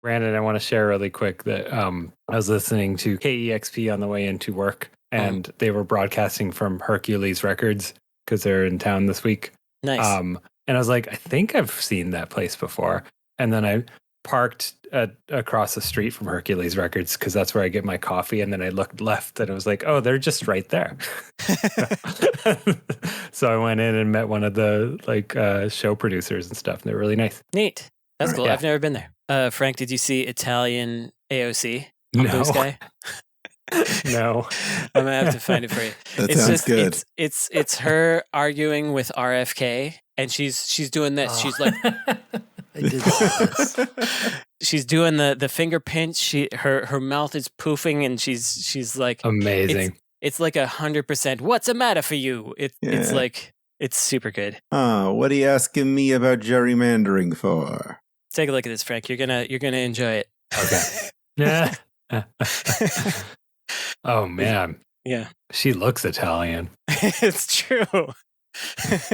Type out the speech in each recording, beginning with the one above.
Brandon, I want to share really quick that I was listening to KEXP on the way into work, and they were broadcasting from Hercules Records because they're in town this week. Nice. And I was like, I think I've seen that place before. And then I parked across the street from Hercules Records because that's where I get my coffee. And then I looked left and I was like, oh, they're just right there. So I went in and met one of the show producers and stuff. And they're really nice. Neat. That's cool. Yeah. I've never been there. Frank, did you see Italian AOC? No. Blue Sky? No. I'm gonna have to find it for you. That sounds good. It's her arguing with RFK, and she's doing this. She's like, I did this. she's doing the finger pinch. Her mouth is poofing, and she's like amazing. It's like 100%. What's the matter for you? It's like it's super good. Oh, what are you asking me about gerrymandering for? Take a look at this, Frank. You're gonna enjoy it. Okay. Yeah. Oh man. Yeah. She looks Italian. It's true.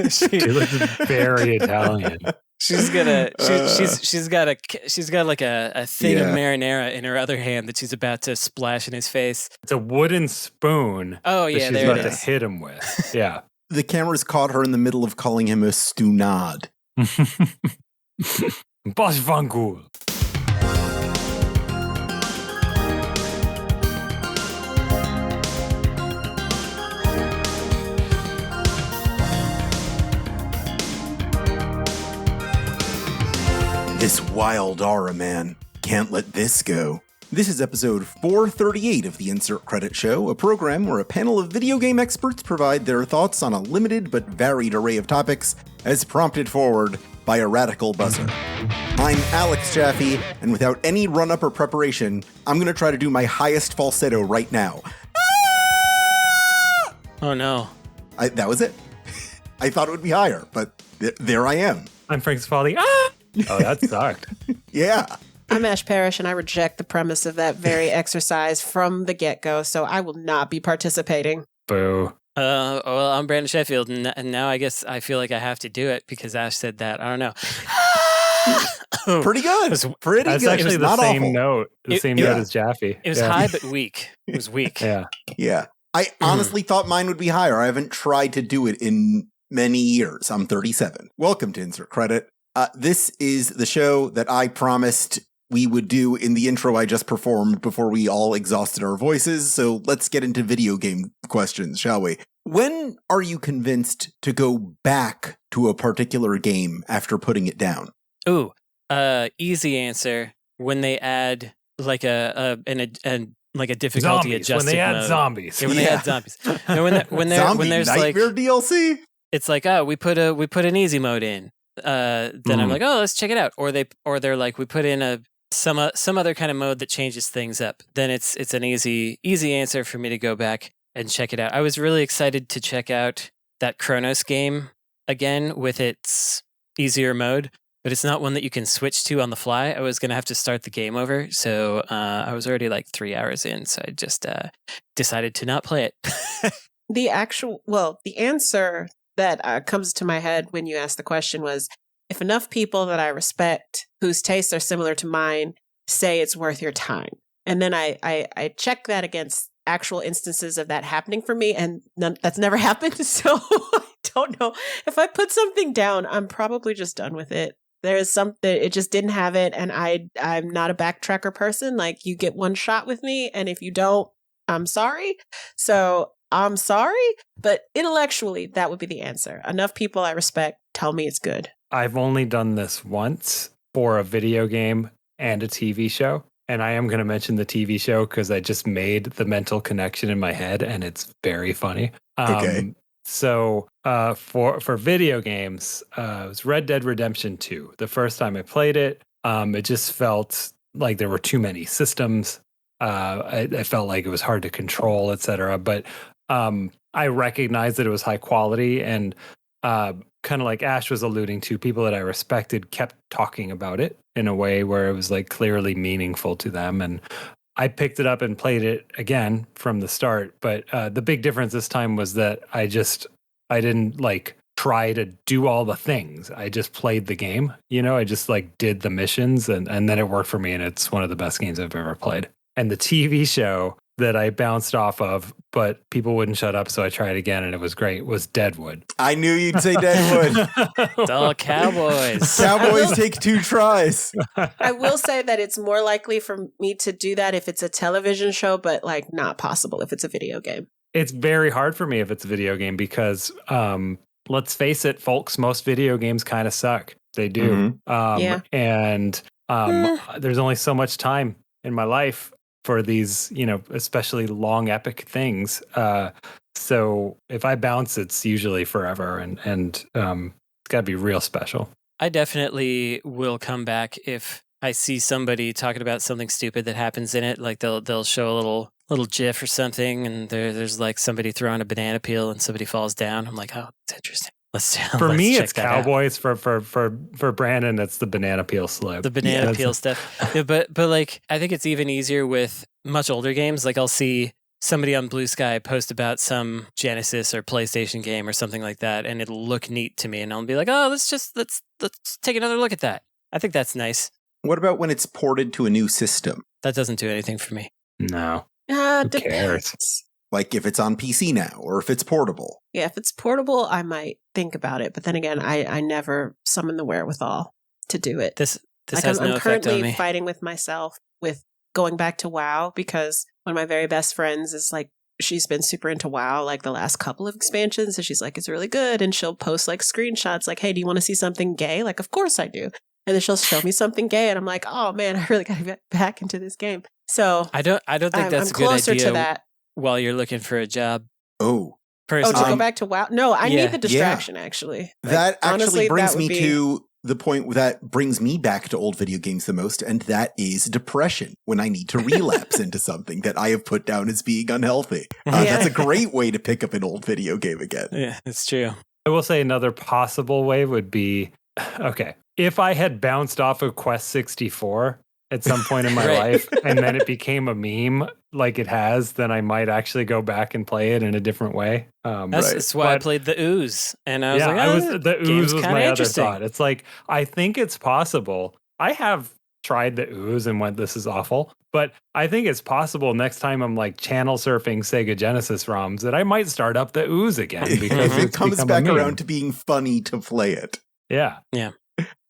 She looks very Italian. She's got like a thing of marinara in her other hand that she's about to splash in his face. It's a wooden spoon. Oh that yeah, she's there about it to is. hit him with. Yeah. The camera's caught her in the middle of calling him a stunad. Boss Van Gool. This wild aura, man. Can't let this go. This is episode 438 of the Insert Credit Show, a program where a panel of video game experts provide their thoughts on a limited but varied array of topics, as prompted forward by a radical buzzer. I'm Alex Jaffe, and without any run-up or preparation, I'm going to try to do my highest falsetto right now. Oh no. That was it. I thought it would be higher, but there I am. I'm Frank Spaldi. Ah! Oh, that sucked. Yeah. I'm Ash Parrish, and I reject the premise of that very exercise from the get-go, so I will not be participating. Boo. Well, I'm Brandon Sheffield, and now I guess I feel like I have to do it because Ash said that. I don't know. Pretty good. Pretty That's good. actually the not same awful. note. The same note as Jaffe. It was high but weak. It was weak. Yeah. Yeah. I honestly thought mine would be higher. I haven't tried to do it in many years. I'm 37. Welcome to Insert Credit. This is the show that I promised we would do in the intro I just performed before we all exhausted our voices. So let's get into video game questions, shall we? When are you convinced to go back to a particular game after putting it down? Ooh, easy answer. When they add like a difficulty Zombies. adjusted When they add mode. zombies. Yeah, when they add zombies. No, when there's like Nightmare DLC? it's like, oh, we put an easy mode in. Then I'm like, oh, let's check it out. Or they're like, we put in some other kind of mode that changes things up. Then it's an easy answer for me to go back and check it out. I was really excited to check out that Chronos game again with its easier mode, but it's not one that you can switch to on the fly. I was gonna have to start the game over, so I was already like 3 hours in, so I just decided to not play it. The answer that comes to my head when you asked the question was, if enough people that I respect, whose tastes are similar to mine, say it's worth your time. And then I check that against actual instances of that happening for me, and that's never happened. So I don't know. If I put something down, I'm probably just done with it. There is something, it just didn't have it, and I'm not a backtracker person. Like, you get one shot with me, and if you don't, I'm sorry. So I'm sorry, but intellectually, that would be the answer. Enough people I respect tell me it's good. I've only done this once for a video game and a TV show. And I am going to mention the TV show because I just made the mental connection in my head and it's very funny. Okay. So for video games, it was Red Dead Redemption 2. The first time I played it, it just felt like there were too many systems. I felt like it was hard to control, etc. But I recognized that it was high quality, and kind of like Ash was alluding to, people that I respected kept talking about it in a way where it was like clearly meaningful to them. And I picked it up and played it again from the start. But the big difference this time was that I didn't like try to do all the things. I just played the game, I just like did the missions and then it worked for me. And it's one of the best games I've ever played. And the TV show that I bounced off of, but people wouldn't shut up. So I tried again and it was great, was Deadwood. I knew you'd say Deadwood. It's all cowboys. Cowboys take 2 tries. I will say that it's more likely for me to do that if it's a television show, but like not possible if it's a video game. It's very hard for me if it's a video game because, let's face it, folks, most video games kind of suck. They do. Yeah. And there's only so much time in my life for these, especially long epic things. So if I bounce, it's usually forever and it's got to be real special. I definitely will come back if I see somebody talking about something stupid that happens in it. Like they'll show a little GIF or something, and there's like somebody throwing a banana peel and somebody falls down. I'm like, oh, that's interesting. For me, it's Cowboys. For Brandon, it's the banana peel slip. The banana peel stuff. Yeah, but like, I think it's even easier with much older games. Like I'll see somebody on Blue Sky post about some Genesis or PlayStation game or something like that, and it'll look neat to me, and I'll be like, oh, let's take another look at that. I think that's nice. What about when it's ported to a new system? That doesn't do anything for me. No. Who Depends. cares? Like if it's on PC now or if it's portable. Yeah, if it's portable, I might think about it. But then again, I never summon the wherewithal to do it. This like has no I'm effect on currently me. fighting with myself with going back to WoW because one of my very best friends is like, she's been super into WoW like the last couple of expansions. And she's like, it's really good. And she'll post like screenshots like, hey, do you want to see something gay? Like, of course I do. And then she'll show me something gay. And I'm like, oh man, I really got to get back into this game. So I don't think that's I'm a good closer idea to that. while you're looking for a job. Oh. Personally. To go back to WoW? No, I Yeah. need the distraction, actually. Like, That actually honestly, brings that me would be- to the point that brings me back to old video games the most, and that is depression, when I need to relapse into something that I have put down as being unhealthy. Yeah. That's a great way to pick up an old video game again. Yeah, it's true. I will say another possible way would be, okay, if I had bounced off of Quest 64 at some point in my Right. life and then it became a meme like it has, then I might actually go back and play it in a different way. That's why I played the Ooze, and I was like, the game's Ooze was kinda my other interesting. thought. It's like, I think it's possible. I have tried the Ooze and went, this is awful. But I think it's possible next time I'm like channel surfing Sega Genesis ROMs that I might start up the Ooze again because It it's comes become a back meme. around to being funny to play it. Yeah. Yep.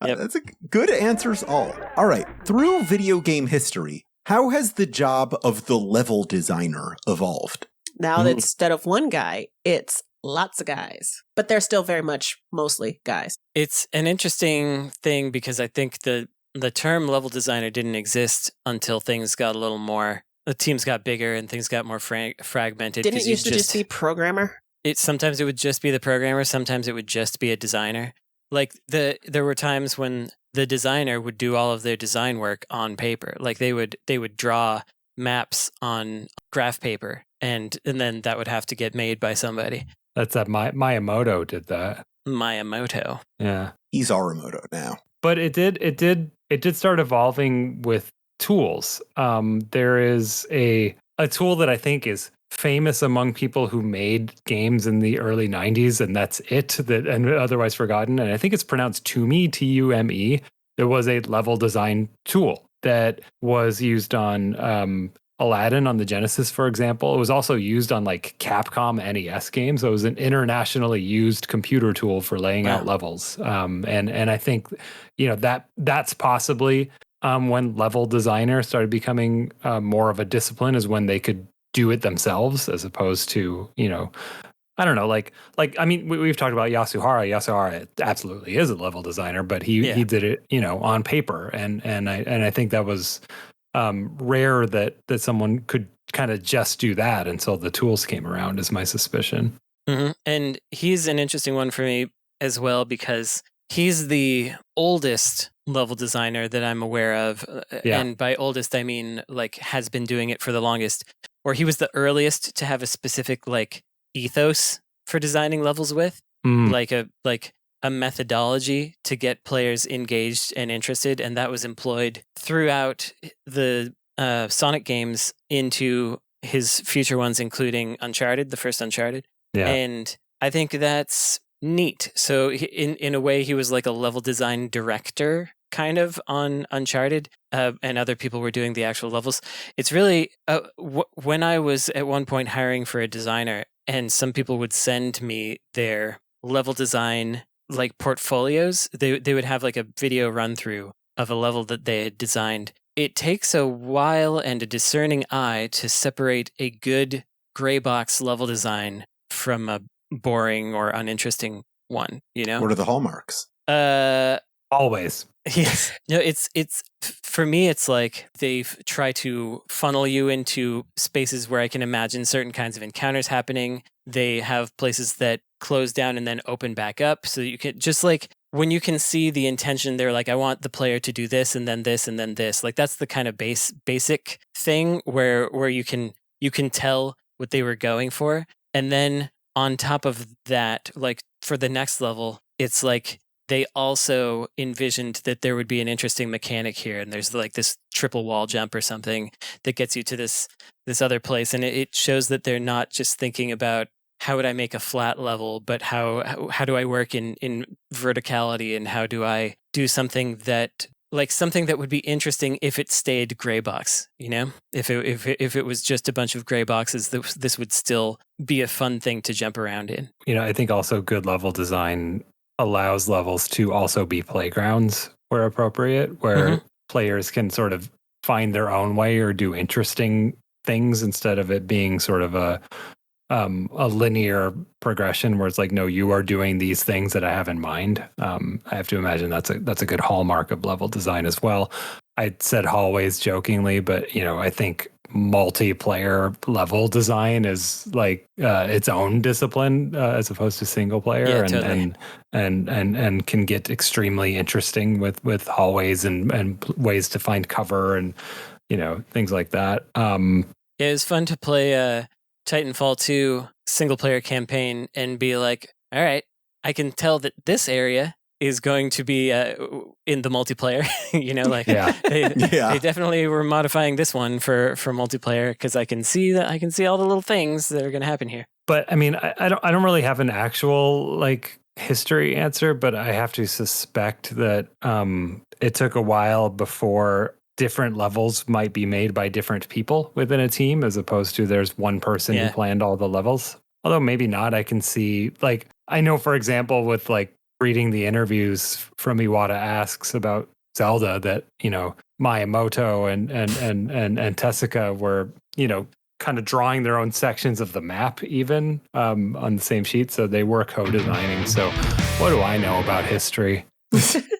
That's a good answers all. All right. Through video game history, how has the job of the level designer evolved? Now that instead of one guy, it's lots of guys. But they're still very much mostly guys. It's an interesting thing because I think the term level designer didn't exist until things got a little more. The teams got bigger and things got more fragmented. Didn't 'cause it used to just be programmer? Sometimes it would just be the programmer. Sometimes it would just be a designer. Like there were times when the designer would do all of their design work on paper. Like they would draw maps on graph paper, and then that would have to get made by somebody. That's that Miyamoto did that. Miyamoto. Yeah. He's Aramoto now. But it did start evolving with tools. There is a tool that I think is famous among people who made games in the early 90s, and that's and otherwise forgotten. And I think it's pronounced Tume, Tume. There was a level design tool that was used on Aladdin on the Genesis, for example. It was also used on like Capcom NES games. So it was an internationally used computer tool for laying out levels. And I think, that's possibly when level designer started becoming more of a discipline, is when they could do it themselves as opposed to, I don't know, I mean, we've talked about Yasuhara. Yasuhara absolutely is a level designer, but he did it, on paper. And I think that was rare that someone could kind of just do that until the tools came around, is my suspicion. Mm-hmm. And he's an interesting one for me as well because he's the oldest level designer that I'm aware of. And by oldest, I mean like has been doing it for the longest, or he was the earliest to have a specific like ethos for designing levels with, like a methodology to get players engaged and interested. And that was employed throughout the Sonic games into his future ones, including Uncharted, the first Uncharted. Yeah. And I think that's neat. So in a way, he was like a level design director kind of on Uncharted, and other people were doing the actual levels. It's really, when I was at one point hiring for a designer, and some people would send me their level design like portfolios, they would have like a video run through of a level that they had designed. It takes a while and a discerning eye to separate a good gray box level design from a boring or uninteresting one, you know? What are the hallmarks? Always. Yes. No, it's for me, it's like they try to funnel you into spaces where I can imagine certain kinds of encounters happening. They have places that close down and then open back up. So you can just like when you can see the intention, they're like, I want the player to do this and then this and then this. Like that's the kind of basic thing where you can tell what they were going for. And then on top of that, like for the next level, it's like they also envisioned that there would be an interesting mechanic here, and there's like this triple wall jump or something that gets you to this other place, and it shows that they're not just thinking about how would I make a flat level, but how do I work in verticality, and how do I do something that would be interesting if it stayed gray box, you know? If it was just a bunch of gray boxes, this would still be a fun thing to jump around in. You know, I think also good level design allows levels to also be playgrounds where appropriate, where players can sort of find their own way or do interesting things instead of it being sort of a linear progression where it's like, no, you are doing these things that I have in mind. I have to imagine that's a good hallmark of level design as well. I said hallways jokingly, but you know, I think multiplayer level design is like its own discipline as opposed to single player, yeah, totally. and can get extremely interesting with hallways and ways to find cover and you know things like that. Yeah, it was fun to play Titanfall 2 single player campaign and be like, all right, I can tell that this area is going to be in the multiplayer. You know, like they definitely were modifying this one for multiplayer because I can see all the little things that are going to happen here. But I mean, I don't really have an actual like history answer, but I have to suspect that it took a while before different levels might be made by different people within a team as opposed to there's one person who planned all the levels. Although maybe not. I can see, like, I know, for example, with like reading the interviews from Iwata Asks about Zelda that, you know, Miyamoto and Tezuka were, you know, kind of drawing their own sections of the map even on the same sheet. So they were co-designing. So what do I know about history?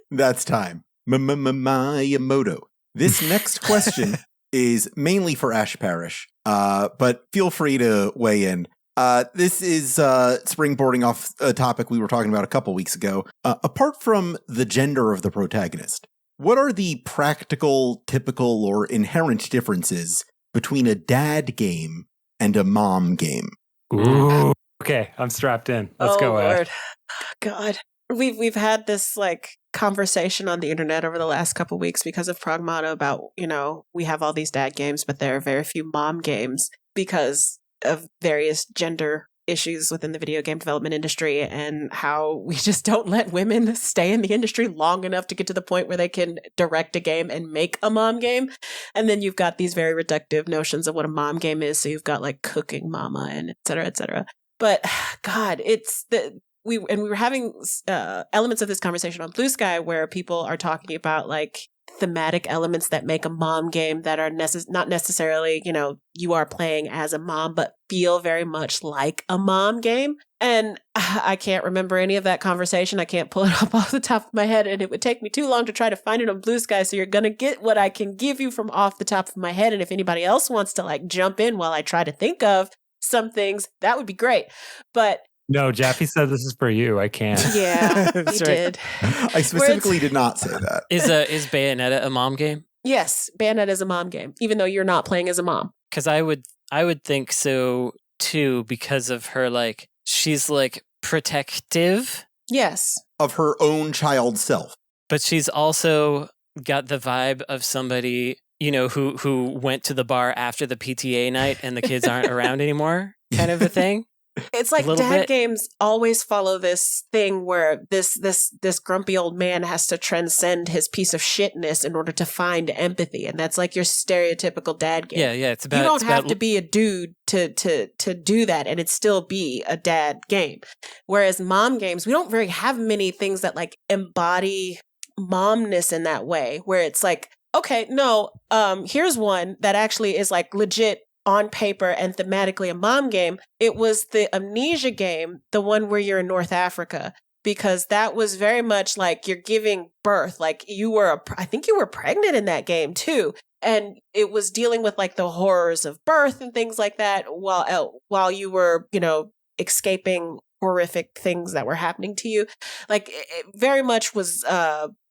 That's time. Miyamoto. This next question is mainly for Ash Parish, but feel free to weigh in. This is springboarding off a topic we were talking about a couple weeks ago. Apart from the gender of the protagonist, what are the practical, typical, or inherent differences between a dad game and a mom game? Ooh, okay, I'm strapped in. Let's go, Lord. God. We've had this like conversation on the internet over the last couple of weeks because of Pragmata about, you know, we have all these dad games, but there are very few mom games because of various gender issues within the video game development industry and how we just don't let women stay in the industry long enough to get to the point where they can direct a game and make a mom game. And then you've got these very reductive notions of what a mom game is. So you've got like Cooking Mama and et cetera, et cetera. But God, we were having elements of this conversation on Blue Sky where people are talking about like thematic elements that make a mom game that are not necessarily, you know, you are playing as a mom, but feel very much like a mom game. And I can't remember any of that conversation. I can't pull it up off the top of my head, and it would take me too long to try to find it on Blue Sky. So you're going to get what I can give you from off the top of my head. And if anybody else wants to like jump in while I try to think of some things, that would be great. But No, Jaffe said this is for you. I can't. Yeah, he did. I specifically did not say that. Is Bayonetta a mom game? Yes, Bayonetta is a mom game, even though you're not playing as a mom. Because I would think so too, because of her, like, she's like protective. Yes. Of her own child self. But she's also got the vibe of somebody, you know, who went to the bar after the PTA night and the kids aren't around anymore, kind of a thing. It's like A little dad bit. games always follow this thing where this grumpy old man has to transcend his piece of shitness in order to find empathy, and that's like your stereotypical dad game. Yeah, it's about. You don't it's have about- to be a dude to do that, and it still be a dad game. Whereas mom games, we don't really have many things that like embody momness in that way, where it's like, okay, no, here's one that actually is like legit on paper and thematically a mom game. It was the Amnesia game, the one where you're in North Africa, because that was very much like you're giving birth. Like I think you were pregnant in that game too. And it was dealing with like the horrors of birth and things like that while you were, escaping horrific things that were happening to you. Like it very much was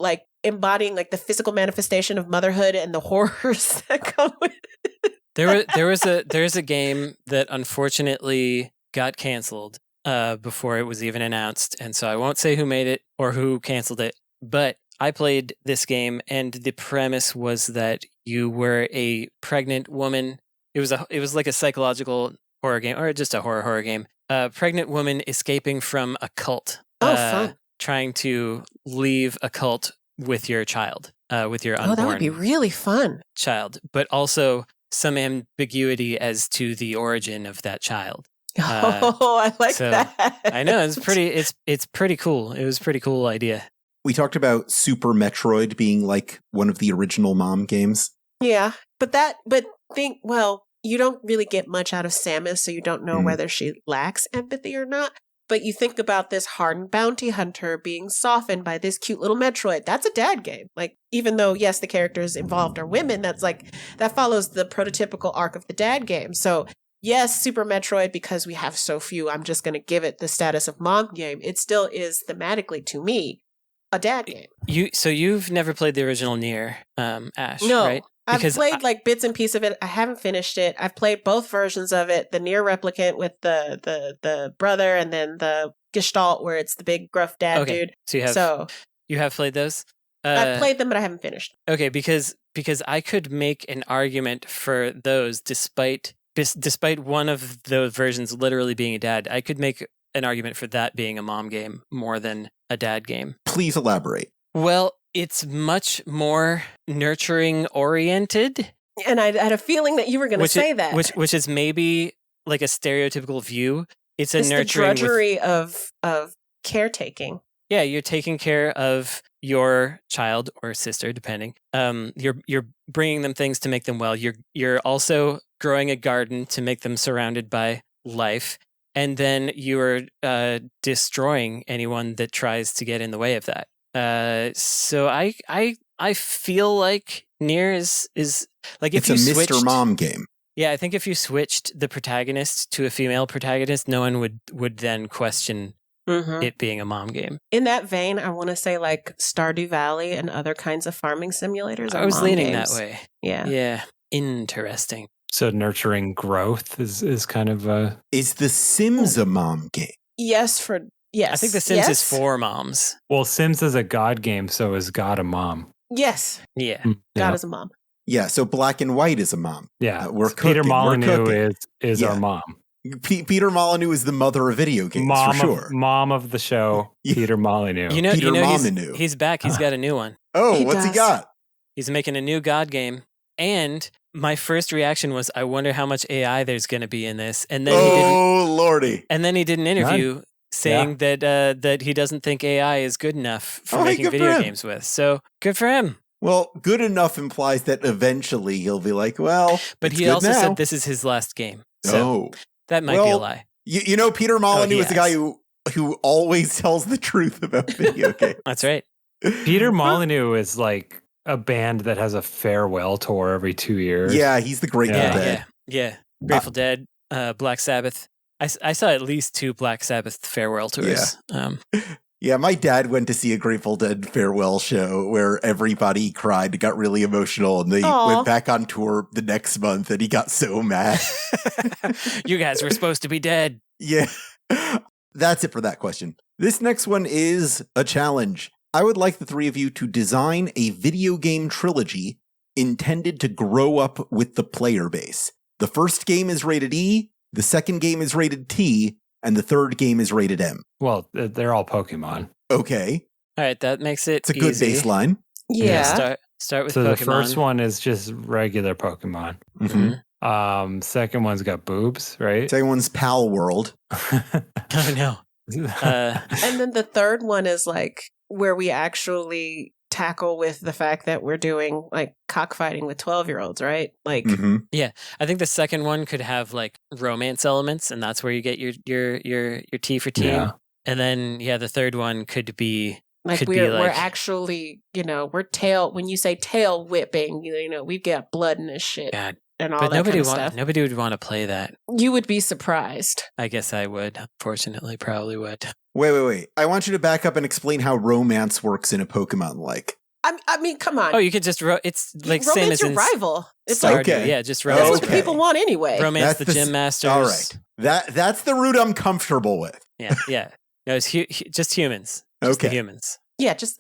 like embodying like the physical manifestation of motherhood and the horrors that come with it. There's a game that unfortunately got canceled before it was even announced, and so I won't say who made it or who canceled it. But I played this game, and the premise was that you were a pregnant woman. It was like a psychological horror game, or just a horror game. A pregnant woman escaping from a cult. Fun. Trying to leave a cult with your child, with your unborn that would be really fun. child, but also some ambiguity as to the origin of that child. I like so that. I know it's pretty cool. It was a pretty cool idea. We talked about Super Metroid being like one of the original mom games. Yeah, you don't really get much out of Samus, so you don't know whether she lacks empathy or not. But you think about this hardened bounty hunter being softened by this cute little Metroid. That's a dad game. Like, even though, yes, the characters involved are women, that follows the prototypical arc of the dad game. So, yes, Super Metroid, because we have so few, I'm just going to give it the status of mom game. It still is thematically, to me, a dad game. You've never played the original Nier, Ash, No. right? I've played like bits and pieces of it. I haven't finished it. I've played both versions of it. The Nier Replicant with the brother, and then the Gestalt where it's the big gruff dad dude. So you have played those? I've played them, but I haven't finished. Okay, because I could make an argument for those despite one of those versions literally being a dad. I could make an argument for that being a mom game more than a dad game. Please elaborate. Well, it's much more nurturing oriented. And I had a feeling that you were going to say that. Which is maybe like a stereotypical view. It's nurturing the drudgery of caretaking. Yeah, you're taking care of your child or sister, depending. You're bringing them things to make them well. You're also growing a garden to make them surrounded by life. And then you're destroying anyone that tries to get in the way of that. So I feel like Nier is like if it's you a switched, Mr. Mom game. Yeah, I think if you switched the protagonist to a female protagonist, no one would then question it being a mom game. In that vein, I want to say like Stardew Valley and other kinds of farming simulators. I was leaning games. that way. Yeah. Yeah. Interesting. So nurturing growth is kind of a... Is The Sims a mom game? Yes. I think The Sims is for moms. Well, Sims is a God game, so is God a mom? Yes. Yeah. God is a mom. Yeah, so Black and White is a mom. Yeah. We're Peter cooking, Molyneux is our mom. Peter Molyneux is the mother of video games, for sure. Mom of the show, Peter Molyneux. Peter Molyneux. He's back. He's got a new one. Oh, what's he got? He's making a new God game. And my first reaction was, I wonder how much AI there's going to be in this. And then Lordy. And then he did an interview saying that he doesn't think AI is good enough for making video games with. So good for him. Well, good enough implies that eventually he'll be like, well, but he also said this is his last game. So that might be a lie. You know, Peter Molyneux is the guy who always tells the truth about video games. That's right. Peter Molyneux is like a band that has a farewell tour every 2 years. Yeah, he's the Grateful Dead. Yeah. Grateful Dead, Black Sabbath. I saw at least 2 Black Sabbath farewell tours. Yeah, my dad went to see a Grateful Dead farewell show where everybody cried, got really emotional, and they went back on tour the next month, and he got so mad. You guys were supposed to be dead. Yeah. That's it for that question. This next one is a challenge. I would like the three of you to design a video game trilogy intended to grow up with the player base. The first game is rated E, the second game is rated T, and the third game is rated M. Well, they're all Pokemon. Okay. All right, that makes it It's a good easy. baseline. Yeah. Start with So Pokemon. the first one is just regular Pokemon. Mm-hmm. Second one's got boobs, right? Second one's Pal World. Oh no. And then the third one is like where we actually tackle with the fact that we're doing like cockfighting with 12-year-olds, right? Like, I think the second one could have like romance elements, and that's where you get your T for teen. Yeah. And then the third one could be like we're actually, when you say tail whipping, we've got blood in this shit. God. And all But that kind of stuff. nobody would want to play that. You would be surprised. I guess I would. Unfortunately, probably would. Wait. I want you to back up and explain how romance works in a Pokemon like. I mean, come on. Oh, you could just it's like romance same as your in rival. It's Stardew. like Okay. Just that's romance. what people want anyway. Romance the gym masters. All right. That's the route I'm comfortable with. Yeah. No, it's just humans. Just the humans. Yeah, just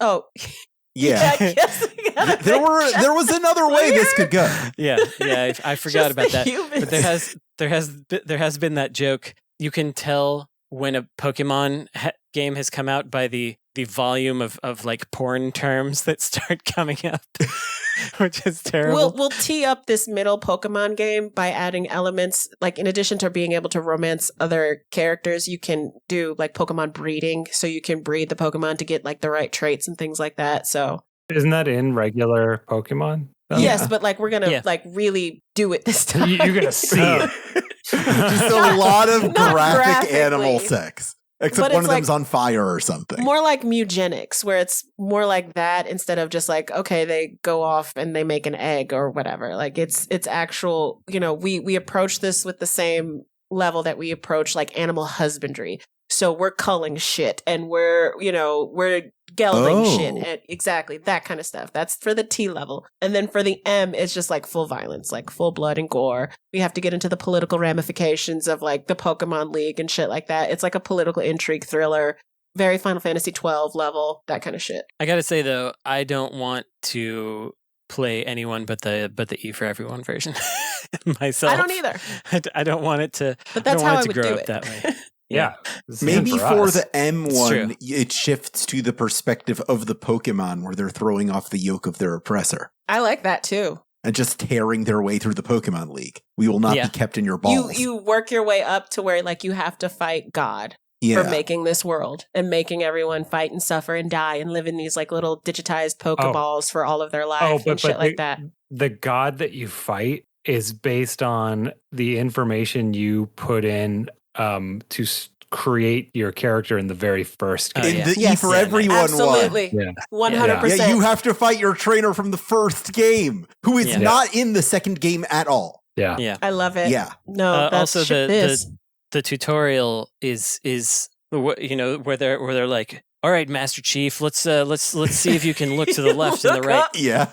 Yeah. I guess we gotta there was another way this could go. Yeah. I forgot Just about the that. humans. But there has been that joke. You can tell when a Pokemon game has come out by the volume of like porn terms that start coming up, which is terrible. We'll tee up this middle Pokemon game by adding elements like in addition to being able to romance other characters, you can do like Pokemon breeding, so you can breed the Pokemon to get like the right traits and things like that. So Isn't that in regular Pokemon? yes, but like we're gonna like really do it this time. You're gonna see it. Just a lot of not graphic graphically. animal sex. Except But one it's of them's like on fire or something. More like mugenics, where it's more like that instead of just like, okay, they go off and they make an egg or whatever. Like it's actual, we approach this with the same level that we approach like animal husbandry. So we're culling shit and we're gelding shit and exactly that kind of stuff. That's for the T level. And then for the M, it's just like full violence, like full blood and gore. We have to get into the political ramifications of like the Pokemon League and shit like that. It's like a political intrigue thriller, very Final Fantasy 12 level, that kind of shit. I gotta say though, I don't want to play anyone but the E for Everyone version myself. I don't either. I don't want it to. But that's how I would grow do up it that way. Yeah. Maybe for us. the M It's one, true. it shifts to the perspective of the Pokemon where they're throwing off the yoke of their oppressor I like that too. and just tearing their way through the Pokemon League. We will not be kept in your balls. You work your way up to where like you have to fight God for making this world and making everyone fight and suffer and die and live in these like little digitized Pokeballs for all of their life and shit like that. The god that you fight is based on the information you put in to create your character in the very first game. In the E for Everyone absolutely. one. 100%. Yeah, you have to fight your trainer from the first game, who is Yeah. not in the second game at all. Yeah. I love it. Yeah. No, that's also this. the tutorial is where they're like, all right, Master Chief, let's see if you can look to the left and the right. Yeah.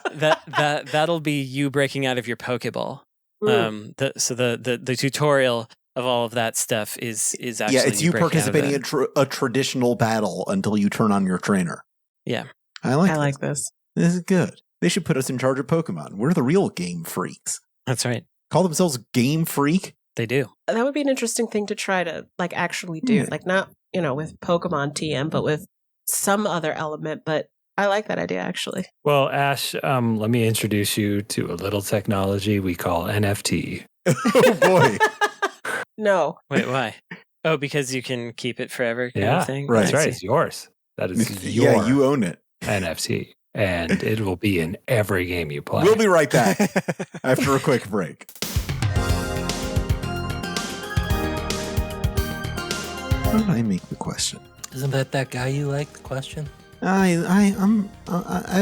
That'll be you breaking out of your Pokeball. The tutorial of all of that stuff is actually it's you breaking out of participating in a traditional battle until you turn on your trainer. Yeah. I like this. This is good. They should put us in charge of Pokemon. We're the real game freaks. That's right. Call themselves Game Freak. They do. That would be an interesting thing to try to like actually do. Like not, with Pokemon TM, but with some other element. But I like that idea actually. Well, Ash, let me introduce you to a little technology we call NFT. Oh boy. No. Wait, why? Oh, because you can keep it forever kind of thing? Right. That's right. It's yours. That is your Yeah, you own it. NFT. And it will be in every game you play. We'll be right back after a quick break. How did I make the question? Isn't that guy you like? The question. I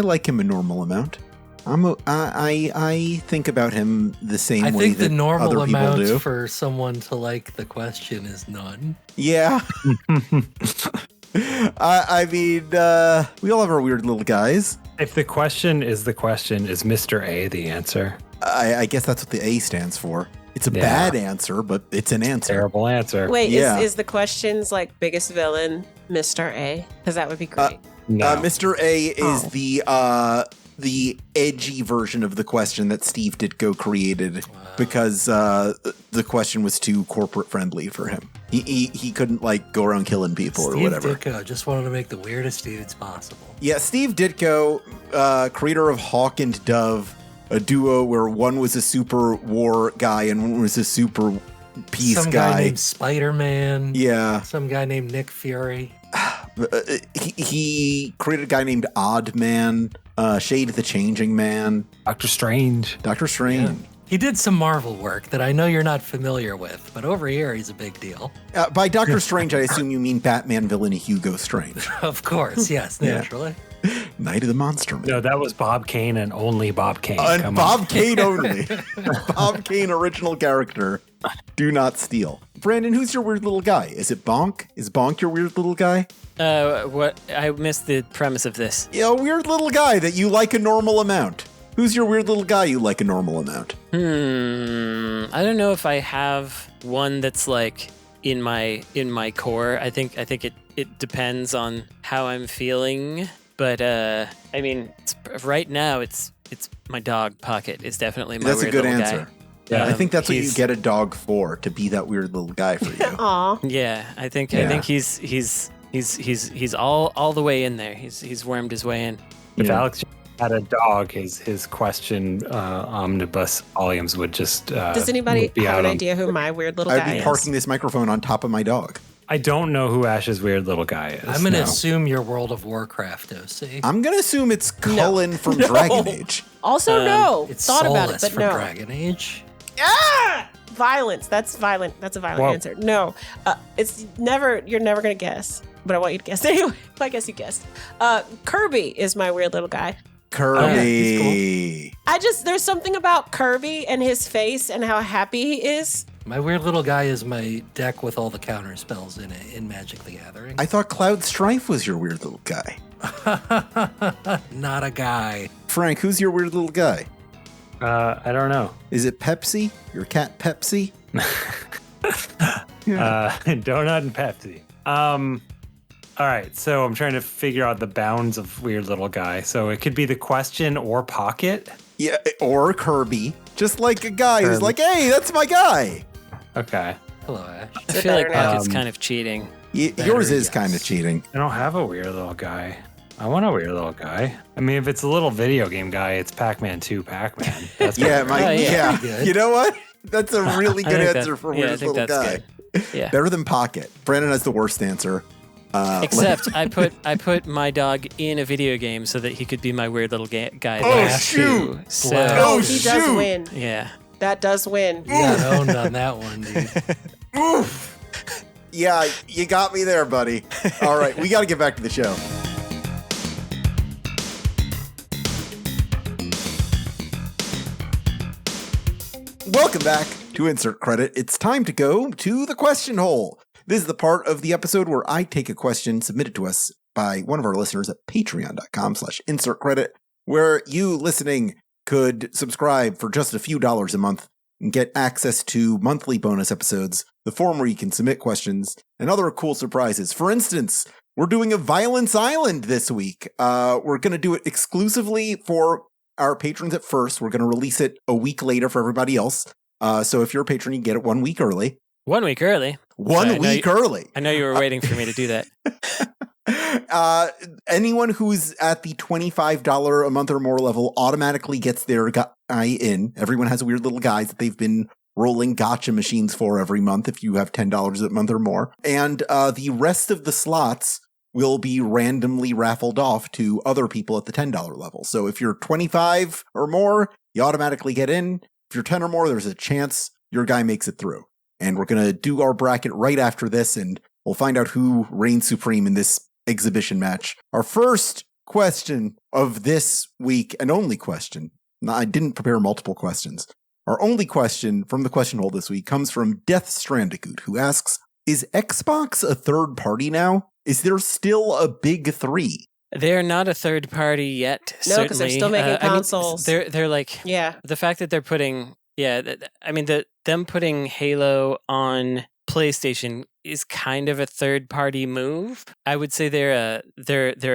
like him a normal amount. I think about him the same I way think that the normal other people amount do. for someone to like the question is none. Yeah. I mean, we all have our weird little guys. If the question, is Mr. A the answer? I guess that's what the A stands for. It's a bad answer, but it's an answer. Terrible answer. Wait, Yeah. is the question's like biggest villain Mr. A? Because that would be great. No. Mr. A is the edgy version of the question that Steve Ditko created because the question was too corporate friendly for him. He couldn't like go around killing people or whatever. Steve Ditko just wanted to make the weirdest dudes possible. Yeah, Steve Ditko, creator of Hawk and Dove, a duo where one was a super war guy and one was a super peace Some guy named Spider-Man. Yeah. Some guy named Nick Fury. He created a guy named Odd Man, Shade the Changing Man. Doctor Strange. Doctor Strange. Yeah. He did some Marvel work that I know you're not familiar with, but over here he's a big deal. By Doctor Strange, I assume you mean Batman villain Hugo Strange. Of course, yes, naturally. Night of the Monster Man. No, that was Bob Kane and only Bob Kane. Come Bob on. Kane only. Bob Kane, original character. Do not steal. Brandon, who's your weird little guy? Is it Bonk? Is Bonk your weird little guy? What? I missed the premise of this. Yeah, a weird little guy that you like a normal amount. Who's your weird little guy you like a normal amount? I don't know if I have one that's like in my core. I think it depends on how I'm feeling. But I mean, right now it's my dog Pocket is definitely my That's weird a good little answer. guy. Yeah, I think that's what you get a dog for, to be that weird little guy for you. Aw. Yeah, I think he's all the way in there. He's wormed his way in. If Alex had a dog, his question omnibus volumes would just Does anybody be have out an on. idea who my weird little I'd guy be is? parking this microphone on top of my dog. I don't know who Ash's weird little guy is. I'm going to no. assume you're World of Warcraft, OC. I'm going to assume it's Cullen from Dragon Age. Also, no. It's Thought about it, Solus but from no. Dragon Age. Ah! Violence. That's violent. That's a violent Whoa. answer. No. It's never, you're never going to guess, but I want you to guess anyway. I guess you guessed. Kirby is my weird little guy. Kirby. There's something about Kirby and his face and how happy he is. My weird little guy is my deck with all the counter spells in it in Magic the Gathering. I thought Cloud Strife was your weird little guy. Not a guy. Frank, who's your weird little guy? I don't know. Is it Pepsi? Your cat Pepsi? Donut and Pepsi. All right, so I'm trying to figure out the bounds of weird little guy. So it could be the question or Pocket. Yeah, or Kirby. Just like a guy who's like, hey, that's my guy. Okay. Hello, Ash. I feel like better Pocket's now. kind of cheating. Yours is yes. kind of cheating. I don't have a weird little guy. I want a weird little guy. I mean, if it's a little video game guy, it's Pac-Man 2 Pac-Man. That's Yeah, yeah. yeah. You know what? That's a really good I think answer that- for yeah, I weird think little that's guy. good. Yeah. Better than Pocket. Brandon has the worst answer. Except I put my dog in a video game so that he could be my weird little guy. Oh, there, shoot. too. So Blast. Oh, he does shoot. win. yeah. That does win. You got owned on that one, dude. Oof. Yeah, you got me there, buddy. All right, we got to get back to the show. Welcome back to Insert Credit. It's time to go to the question hole. This is the part of the episode where I take a question submitted to us by one of our listeners at patreon.com/insertcredit, where you listening could subscribe for just a few dollars a month and get access to monthly bonus episodes, the forum where you can submit questions, and other cool surprises. For instance, we're doing a Violence Island this week. We're going to do it exclusively for our patrons at first. We're going to release it a week later for everybody else. So if you're a patron, you get it 1 week early. 1 week early. One Sorry, I know week you- early. I know you were waiting for me to do that. Anyone who's at the $25 a month or more level automatically gets their guy in. Everyone has weird little guys that they've been rolling gotcha machines for every month if you have $10 a month or more. And the rest of the slots will be randomly raffled off to other people at the $10 level. So if you're 25 or more, you automatically get in. If you're 10 or more, there's a chance your guy makes it through. And we're going to do our bracket right after this, and we'll find out who reigns supreme in this exhibition match. Our first question of this week, and only question, I didn't prepare multiple questions. Our only question from the question hole this week comes from Death Strandicoot, who asks, is Xbox a third party now? Is there still a big three? They're not a third party yet. No, because they're still making consoles. They're like Yeah. the fact that they're putting them putting Halo on PlayStation is kind of a third party move. I would say they're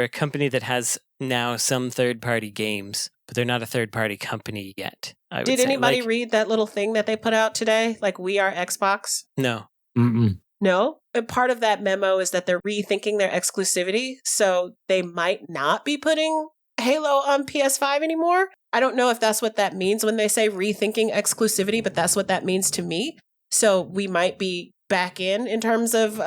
a company that has now some third party games, but they're not a third party company yet. I would Did say. anybody Like, read that little thing that they put out today? Like, we are Xbox? No. Mm-mm. No. And part of that memo is that they're rethinking their exclusivity. So they might not be putting Halo on PS5 anymore. I don't know if that's what that means when they say rethinking exclusivity, but that's what that means to me. So we might be back in terms of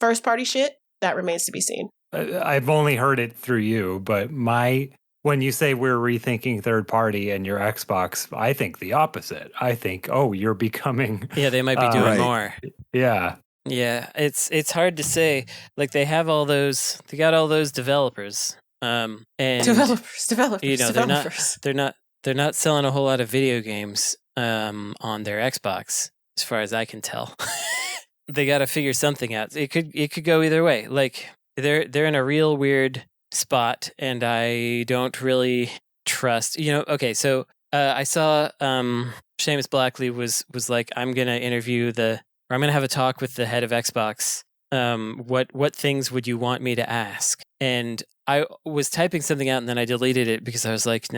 first party shit. That remains to be seen. I've only heard it through you, but when you say we're rethinking third party and your Xbox, I think the opposite. I think, you're becoming. Yeah, they might be doing Right. more. Yeah. Yeah, it's hard to say. Like they got all those developers. And Developers. you know, developers. they're not selling a whole lot of video games on their Xbox, as far as I can tell. They got to figure something out. It could go either way. Like they're in a real weird spot, and I don't really trust. You know, okay, so I saw Seamus Blackley was like, I'm gonna have a talk with the head of Xbox. What things would you want me to ask? And I was typing something out and then I deleted it because I was like,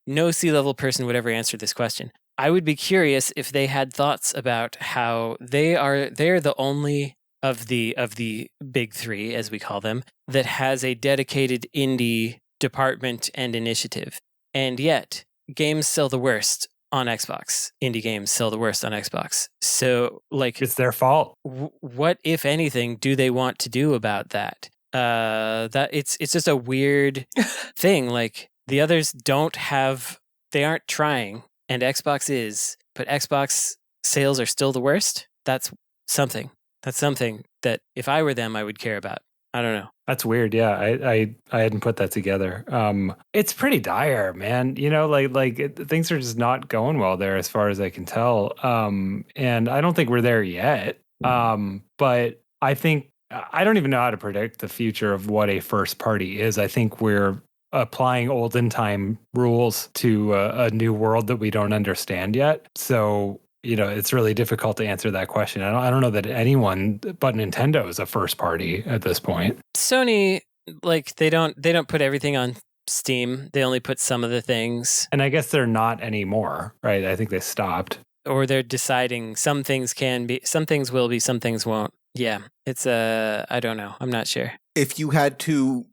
no C-level person would ever answer this question. I would be curious if they had thoughts about how they're the only of the big three, as we call them, that has a dedicated indie department and initiative. And yet, games sell the worst on Xbox. Indie games sell the worst on Xbox. So, like, It's their fault. what, if anything, do they want to do about that? That it's just a weird thing. Like the others they aren't trying, and Xbox is, but Xbox sales are still the worst. That's something. That's something that if I were them, I would care about. I don't know. That's weird. Yeah, I hadn't put that together. It's pretty dire, man. You know, things are just not going well there, as far as I can tell. And I don't think we're there yet. But I think I don't even know how to predict the future of what a first party is. I think we're applying olden time rules to a new world that we don't understand yet. So, you know, it's really difficult to answer that question. I don't know that anyone but Nintendo is a first party at this point. Sony, like they don't put everything on Steam. They only put some of the things. And I guess they're not anymore, right? I think they stopped. Or they're deciding some things will be, some things won't. Yeah, it's I don't know. I'm not sure. If you had to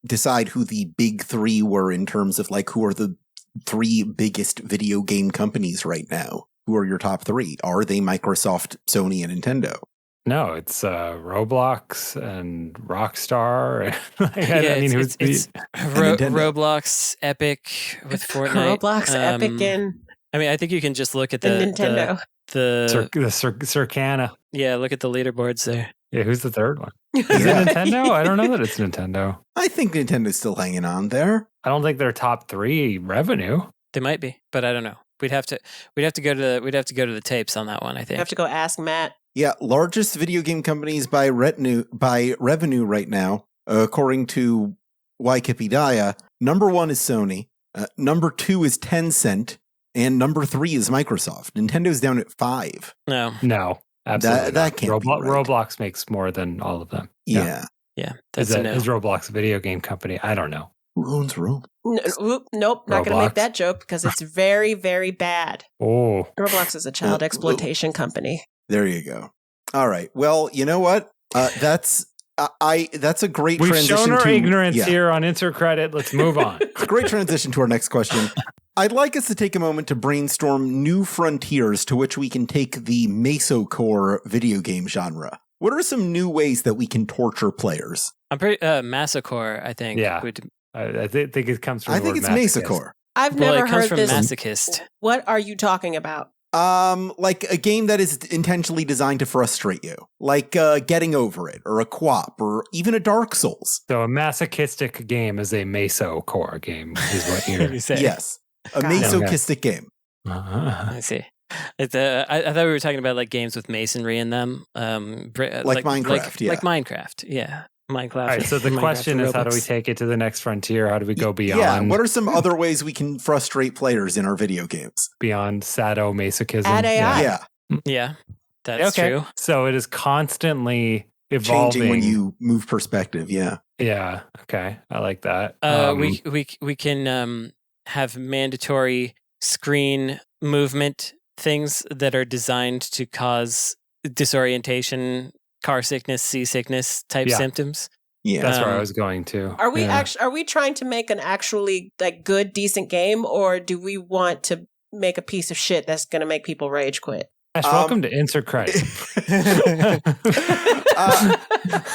decide who the big three were in terms of who are the three biggest video game companies right now, who are your top three? Are they Microsoft, Sony, and Nintendo? No, it's Roblox and Rockstar. It's Roblox, Epic with Fortnite. Roblox, Epic, and I mean, I think you can just look at Nintendo. The Circana. Yeah, look at the leaderboards there. Yeah, who's the third one? Is it Nintendo? I don't know that it's Nintendo. I think Nintendo's still hanging on there. I don't think they're top three revenue. They might be, but I don't know. We'd have to go to the tapes on that one, I think. You have to go ask Matt. Yeah, largest video game companies by revenue right now, according to Wikipedia. Number 1 is Sony. Number 2 is Tencent. And number 3 is Microsoft. Nintendo's down at 5. No, That absolutely not. can't be right. Roblox makes more than all of them. Yeah. That's Is Roblox a video game company? I don't know. Who owns Roblox? Nope, not going to make that joke because it's very, very bad. Oh, Roblox is a child exploitation company. There you go. All right. Well, you know what? That's a great we've transition. We've shown our ignorance here on Insert Credit. Let's move on. It's a great transition to our next question. I'd like us to take a moment to brainstorm new frontiers to which we can take the masocore video game genre. What are some new ways that we can torture players? I'm pretty masocore, I think. Yeah. I think it comes from. I think it's masocore. I've never heard from this. Masochist. What are you talking about? Like a game that is intentionally designed to frustrate you, like Getting Over It, or a QWOP, or even a Dark Souls. So a masochistic game is a masocore game, is what you're saying. Yes, a masochistic game. I see. It's I thought we were talking about like games with masonry in them, like Minecraft. Like Minecraft, yeah. Minecraft. All right, so the question is, how do we take it to the next frontier? How do we go beyond? Yeah, what are some other ways we can frustrate players in our video games? Beyond sadomasochism? Add AI. Yeah, that's true. So it is constantly evolving. Changing when you move perspective, yeah. Yeah, okay. I like that. We can have mandatory screen movement things that are designed to cause disorientation car sickness, seasickness type symptoms. Yeah, that's where I was going to. Are we are we trying to make an actually like good, decent game, or do we want to make a piece of shit that's going to make people rage quit? Ash, welcome to Insert Credit.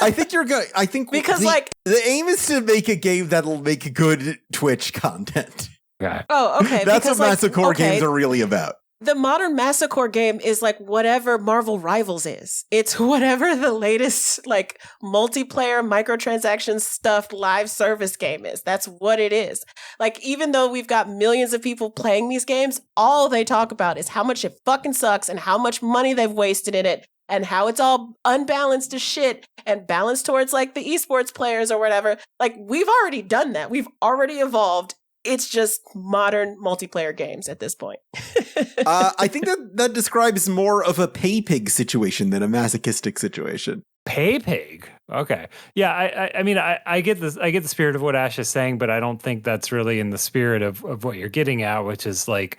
I think you're good. I think because the aim is to make a game that'll make good Twitch content. Okay. Oh, okay. That's what masocore games are really about. The modern masocore game is like whatever Marvel Rivals is. It's whatever the latest like multiplayer microtransaction stuffed live service game is. That's what it is. Like, even though we've got millions of people playing these games, all they talk about is how much it fucking sucks and how much money they've wasted in it and how it's all unbalanced as shit and balanced towards like the esports players or whatever. Like, we've already done that. We've already evolved. It's just modern multiplayer games at this point. I think that describes more of a pay pig situation than a masochistic situation. Pay pig. Okay. Yeah, I mean, I get this. I get the spirit of what Ash is saying, but I don't think that's really in the spirit of what you're getting at, which is like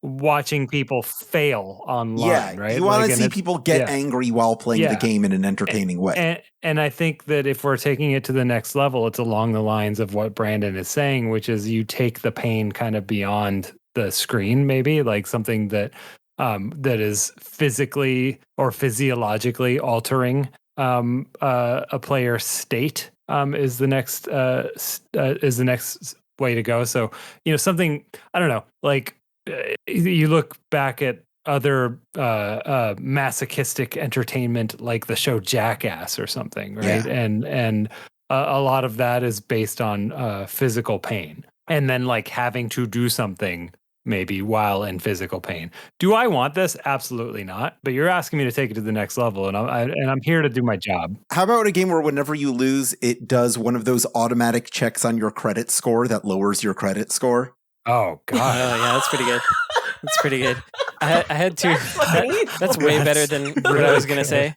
watching people fail online, right? You want to see people get angry while playing the game in an entertaining way. And I think that if we're taking it to the next level, it's along the lines of what Brandon is saying, which is you take the pain kind of beyond the screen, maybe like something that that is physically or physiologically altering a player's state is the next way to go. So, something, I don't know, like you look back at other masochistic entertainment like the show Jackass or something, right? Yeah. And a lot of that is based on physical pain, and then like having to do something maybe while in physical pain. Do I want this? Absolutely not. But you're asking me to take it to the next level, and I'm here to do my job. How about a game where whenever you lose, it does one of those automatic checks on your credit score that lowers your credit score? Oh God! Oh yeah, that's pretty good. That's pretty good. I had two. That's way better than what I was gonna say.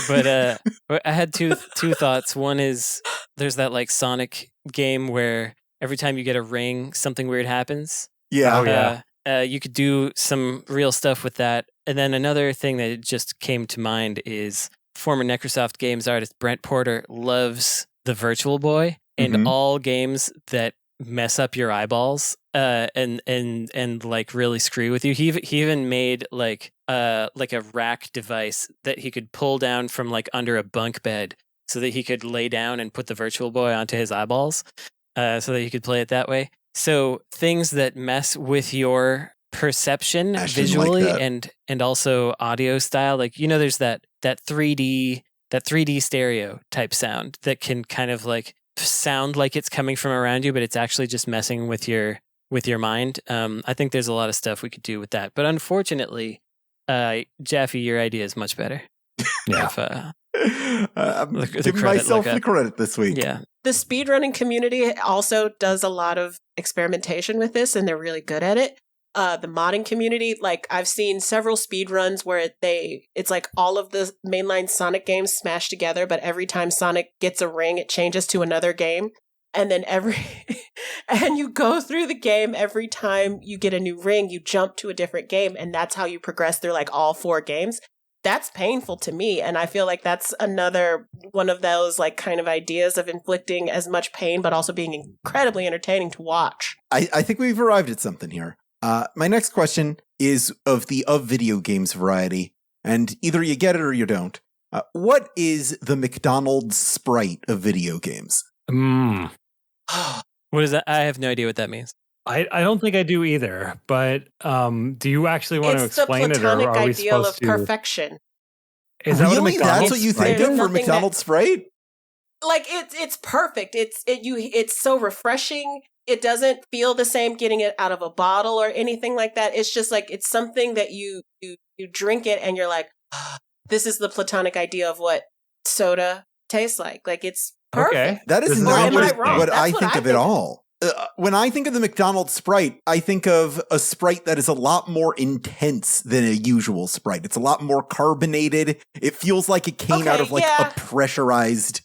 But I had two thoughts. One is there's that like Sonic game where every time you get a ring, something weird happens. Yeah. You could do some real stuff with that. And then another thing that just came to mind is former Necrosoft Games artist Brent Porter loves the Virtual Boy and all games that mess up your eyeballs and like really screw with you. He even made like a rack device that he could pull down from like under a bunk bed so that he could lay down and put the Virtual Boy onto his eyeballs so that he could play it that way. So things that mess with your perception visually and also audio style, like there's that 3D stereo type sound that can kind of like sound like it's coming from around you, but it's actually just messing with your mind. I think there's a lot of stuff we could do with that, but unfortunately, Jaffe, your idea is much better. Yeah. I'm giving myself the credit this week. Yeah. The speedrunning community also does a lot of experimentation with this, and they're really good at it. The modding community, like I've seen several speedruns where it's like all of the mainline Sonic games smashed together, but every time Sonic gets a ring, it changes to another game. And then and you go through the game, every time you get a new ring, you jump to a different game, and that's how you progress through like all 4 games. That's painful to me, and I feel like that's another one of those like kind of ideas of inflicting as much pain, but also being incredibly entertaining to watch. I think we've arrived at something here. My next question is of the video games variety, and either you get it or you don't. What is the McDonald's Sprite of video games? What is that? I have no idea what that means. I don't think I do either, but do you actually want to explain it, or are we supposed to? It's the platonic ideal of perfection. Is that really? That's what you think of for McDonald's Sprite? Like it's perfect. It's so refreshing. It doesn't feel the same getting it out of a bottle or anything like that. It's just like it's something that you drink it and you're like, oh, this is the platonic idea of what soda tastes like. Like it's perfect. Okay. That is not what I think of at all. When I think of the McDonald's Sprite, I think of a Sprite that is a lot more intense than a usual Sprite. It's a lot more carbonated. It feels like it came out of like a pressurized,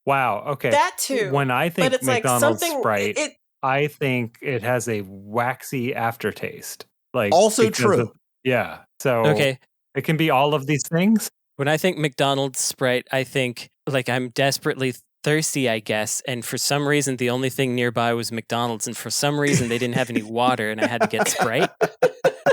Wow. Okay. That too. When I think it's McDonald's like Sprite, I think it has a waxy aftertaste. Like also true. So okay, it can be all of these things. When I think McDonald's Sprite, I think like I'm desperately thirsty, I guess. And for some reason, the only thing nearby was McDonald's. And for some reason, they didn't have any water and I had to get Sprite.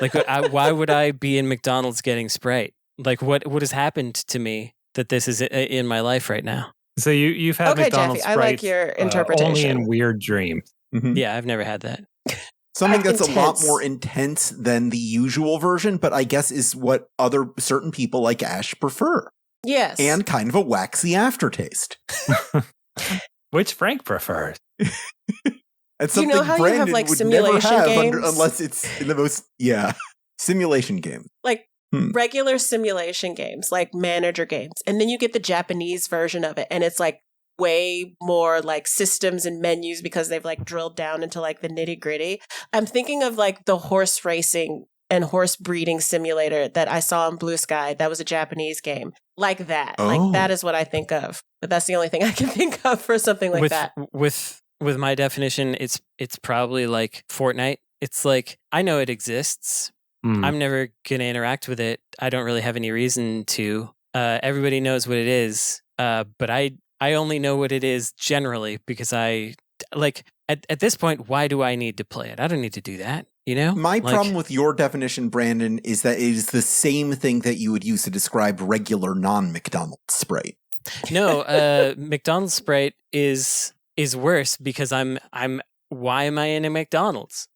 Like, why would I be in McDonald's getting Sprite? Like, what has happened to me that this is in my life right now? So you've had McDonald's Jeffy, Sprite I like your interpretation. only in weird dreams. Mhm. Yeah, I've never had that. Something that's a lot Intense. more intense than the usual version, but I guess is what other certain people like Ash prefer. Yes. And kind of a waxy aftertaste. Which Frank prefers. And something You know how you have, Brandon like, would never simulation have games? unless it's in the most, simulation game. like Hmm. regular simulation games, like manager games. And then you get the Japanese version of it. And it's like way more like systems and menus because they've like drilled down into like the nitty gritty. I'm thinking of like the horse racing and horse breeding simulator that I saw in Blue Sky. That was a Japanese game. Like that. Oh. Like that is what I think of. But that's the only thing I can think of for something like that. With my definition, it's probably like Fortnite. It's like I know it exists. I'm never gonna interact with it. I don't really have any reason to. Everybody knows what it is, but I only know what it is generally because I like at this point. Why do I need to play it? I don't need to do that. You know, My problem with your definition, Brandon, is that it is the same thing that you would use to describe regular non-McDonald's Sprite. No, McDonald's Sprite is worse because I'm. Why am I in a McDonald's?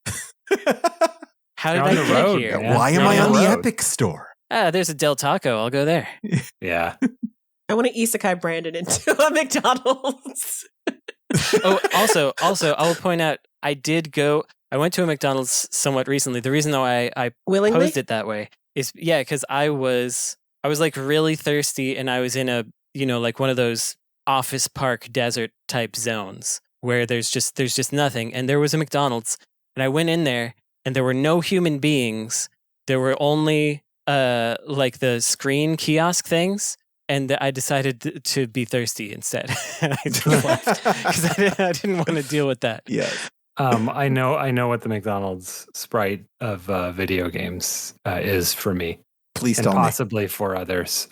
How did You're I on the get road, here? man. Why am You're I on on the the road. Epic Store? There's a Del Taco. I'll go there. Yeah. I want to isekai Brandon into a McDonald's. Oh, also, I will point out I went to a McDonald's somewhat recently. The reason though I Willingly? posed it that way is because I was like really thirsty and I was in a like one of those office park desert type zones where there's just nothing, and there was a McDonald's and I went in there and there were no human beings. There were only like the screen kiosk things. And I decided to be thirsty instead. And I just left because I didn't want to deal with that. Yeah. I know what the McDonald's Sprite of video games is for me, Please and tell me. possibly for others.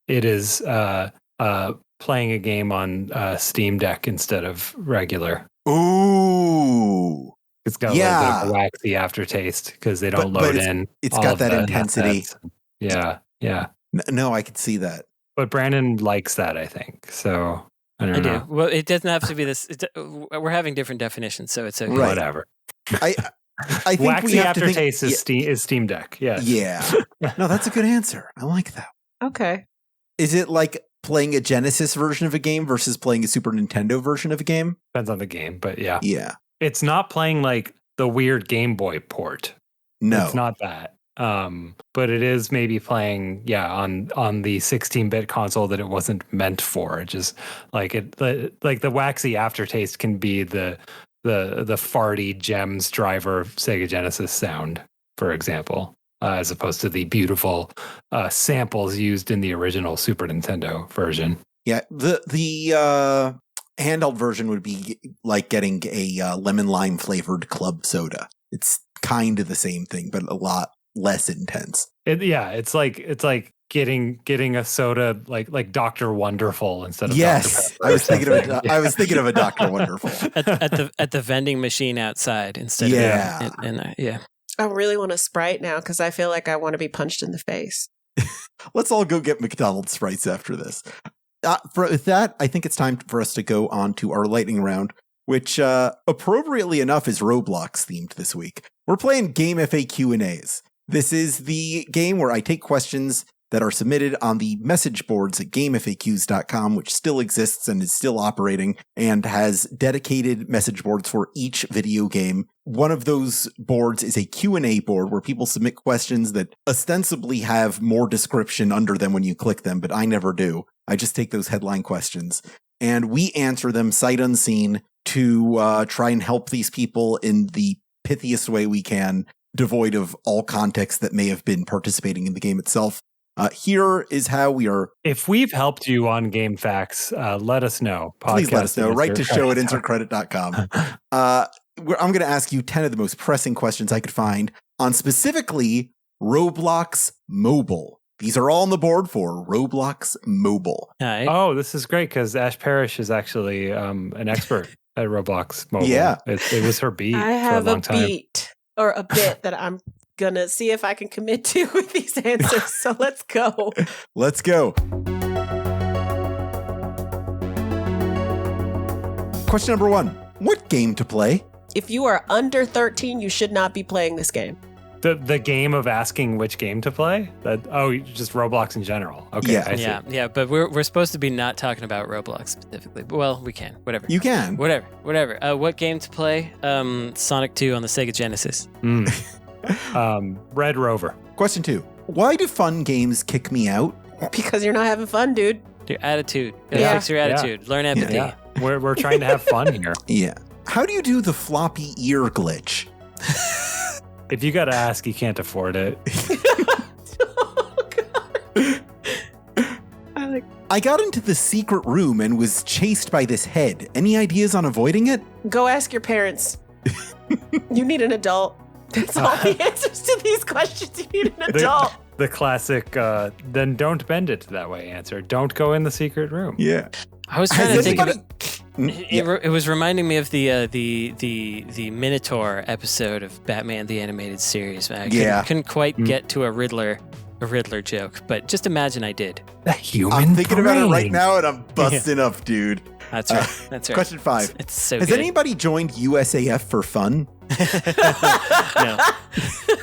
It is playing a game on Steam Deck instead of regular. Ooh. It's got a little bit of a waxy aftertaste because they don't But load it's- in. it's all got of that the intensity. assets. Yeah. No, I could see that. But Brandon likes that, I think. So I don't I know. do. Well, it doesn't have to be this. We're having different definitions, so it's okay. Right. Whatever. I think we Waxy have to think, aftertaste is Steam Deck. Yes. Yeah. No, that's a good answer. I like that. Okay. Is it like playing a Genesis version of a game versus playing a Super Nintendo version of a game? Depends on the game, but yeah. Yeah. It's not playing like the weird Game Boy port. No. It's not that. But it is maybe playing, on the 16-bit console that it wasn't meant for. It just like the waxy aftertaste can be the farty gems driver Sega Genesis sound, for example, as opposed to the beautiful samples used in the original Super Nintendo version. Yeah. The handheld version would be like getting a lemon lime flavored club soda. It's kind of the same thing, but a lot less intense. It's like getting a soda like Dr. Wonderful instead of Yes, Dr. Pepper. I was thinking of a Dr. Wonderful. at the vending machine outside instead Yeah. of yeah. I really want a Sprite now because I feel like I want to be punched in the face. Let's all go get McDonald's Sprites after this. With that, I think it's time for us to go on to our lightning round, which appropriately enough is Roblox themed this week. We're playing GameFAQ&As. This is the game where I take questions that are submitted on the message boards at GameFAQs.com, which still exists and is still operating and has dedicated message boards for each video game. One of those boards is a Q&A board where people submit questions that ostensibly have more description under them when you click them, but I never do. I just take those headline questions and we answer them sight unseen to try and help these people in the pithiest way we can, devoid of all context that may have been participating in the game itself. Here is how we are. If we've helped you on Game Facts, let us know. Please let us know. Write to show at insertcredit.com. insertcredit.com. I'm going to ask you 10 of the most pressing questions I could find on specifically Roblox Mobile. These are all on the board for Roblox Mobile. All right. Oh, this is great because Ash Parrish is actually an expert at Roblox Mobile. Yeah. It was her beat I for a have long a time. beat or a bit that I'm gonna see if I can commit to with these answers. So let's go. Let's go. Question number 1. What game to play? If you are under 13, you should not be playing this game. The game of asking which game to play? Just Roblox in general. Okay, Yeah. I see. Yeah, but we're supposed to be not talking about Roblox specifically. Well, we can. Whatever. You can. Whatever. What game to play? Sonic 2 on the Sega Genesis. Red Rover. Question 2. Why do fun games kick me out? Because you're not having fun, dude. Your attitude. Gotta Yeah. fix your attitude. Learn empathy. Yeah, we're trying to have fun here. Yeah. How do you do the floppy ear glitch? If you got to ask, you can't afford it. Oh, God. I got into the secret room and was chased by this head. Any ideas on avoiding it? Go ask your parents. You need an adult. That's all the answers to these questions. You need an adult. The classic, then don't bend it that way answer. Don't go in the secret room. Yeah. I was trying to think of it. Yeah. It was reminding me of the Minotaur episode of Batman the Animated Series. Man, I couldn't quite get to a Riddler joke, but just imagine I did. The human I'm thinking about it right brain. now and I'm busting up, dude. That's right. That's right. Question 5. It's so Has good. anybody joined USAF for fun? No.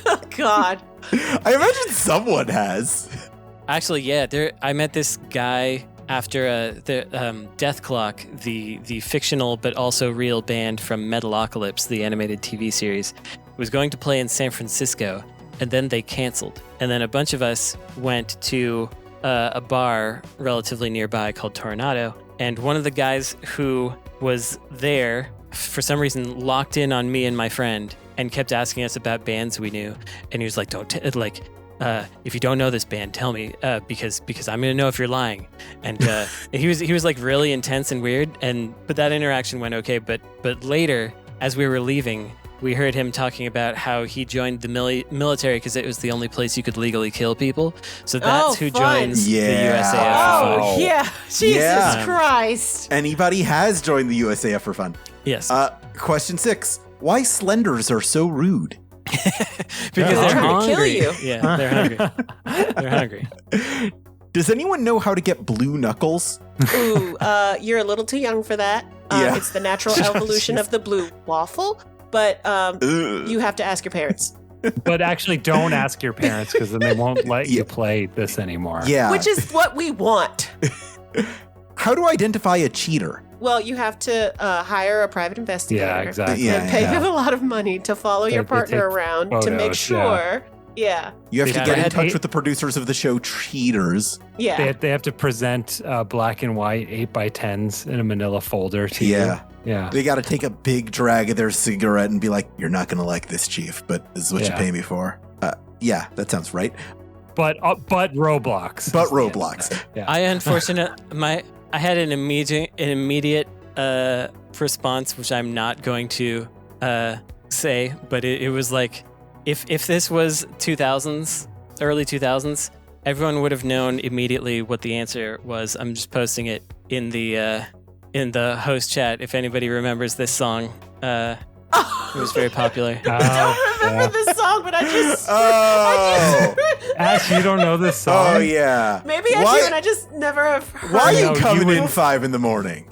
Oh, God. I imagine someone has. Actually, yeah. I met this guy after the Death Clock, the fictional but also real band from Metalocalypse, the animated TV series, was going to play in San Francisco, and then they canceled. And then a bunch of us went to a bar relatively nearby called Tornado, and one of the guys who was there, for some reason, locked in on me and my friend and kept asking us about bands we knew. And he was like, if you don't know this band, tell me, because I'm gonna know if you're lying. And he was like really intense and weird. But that interaction went okay. But later, as we were leaving, we heard him talking about how he joined the military because it was the only place you could legally kill people. So that's who fun. joins Yeah. the USAF. for Oh, fun. yeah. Jesus Yeah. Christ. Anybody has joined the USAF for fun. Yes, Question 6. Why Slenders are so rude? because They're they're trying to kill hungry. you. Yeah, they're hungry. They're hungry. Does anyone know how to get blue knuckles? Ooh, you're a little too young for that. Yeah. It's the natural evolution of the blue waffle, but you have to ask your parents. But actually, don't ask your parents because then they won't let you play this anymore. Yeah. Which is what we want. How to identify a cheater? Well, you have to hire a private investigator. Yeah, exactly. Yeah, And pay yeah. them a lot of money to follow your They partner take around to make photos, sure. Yeah. You have They to have get to in have touch eight- with the producers of the show Cheaters. Yeah. They have to present black and white 8x10s in a manila folder to Yeah. you. Yeah. They got to take a big drag of their cigarette and be like, "You're not going to like this, Chief, but this is what you Yeah. pay me for." Yeah, that sounds right. But Roblox. But is the Roblox. answer. Yeah. I had an immediate response, which I'm not going to say, but it was like, if this was 2000s, early 2000s, everyone would have known immediately what the answer was. I'm just posting it in the host chat. If anybody remembers this song, it was very popular. I don't remember this song, but I just. Oh. Ash, you don't know this song? Oh yeah. Maybe I Why- do, and I just never have heard Why are it. you No, you coming would- in 5 in the morning?